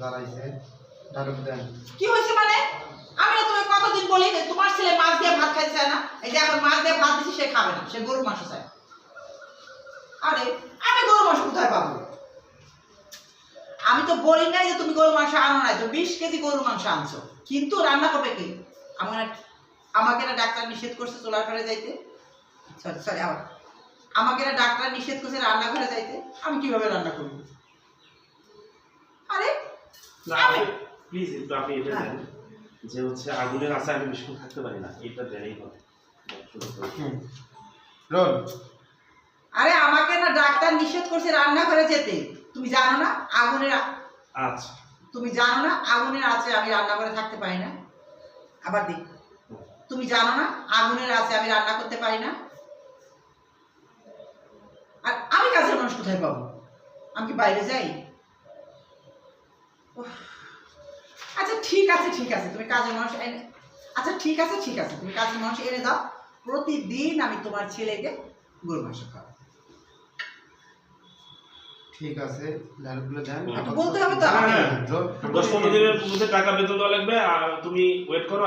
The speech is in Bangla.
দাঁড়াইছে ঢালুক দেন। কি হয়েছে মানে? আমি না তোমাকে কতদিন বলি যে তোমার ছেলে মাছ দিয়ে ভাত খাইতে চায় না, এই যে এখন মাছ দিয়ে ভাত দিচ্ছি সে খাবে না, সে গরুর মাংস চায়। আরে আমি গরুর মাংস কোথায় পাবো? আমি তো বলি নাই যে তুমি গরুর মাংস আনো নাই, তো 20 কেজি গরুর মাংস আনছো, কিন্তু রান্না করবে কি? আমাকে না ডাক্তার নিষেধ করছে চোলার ঘরে যাইতে, সরি সরি আবার আমাকে না ডাক্তার নিষেধ করছে রান্নাঘরে যাইতে, আমি কিভাবে রান্না করব? আরে প্লিজ একটু আপনি এটা দেন যে হচ্ছে আগুনের আশা আমি বেশিক্ষণ থাকতে পারি না, এটা দেনেই হবে। রোল। আরে আমাকে না ডাক্তার নিষেধ করছে রান্নাঘরে যেতে, তুমি জানো না আগুনের আচ্ছা তুমি জানো না আগুনের আছে আমি রান্নাঘরে থাকতে পারি না। আবার দি, তুমি জানো না আগুনের আছে আমি রান্না করতে পারি না। আর আমি কাজের মানুষ কোথায় পাবো? আমি কি বাইরে যাই? উফ, আচ্ছা ঠিক আছে ঠিক আছে, তুমি কাজের মানুষ এনে, আচ্ছা ঠিক আছে ঠিক আছে, তুমি কাজের মানুষ এনে দাও, প্রতিদিন আমি তোমার ছেলেকে গরু মাংস খাওয়াবো। ঠিক আছে ঢালুকগুলো দেন। একটু বলতে হবে তো। হ্যাঁ 10-15 দিনের মধ্যে টাকা বেতন দেওয়া লাগবে, আর তুমি ওয়েট করো।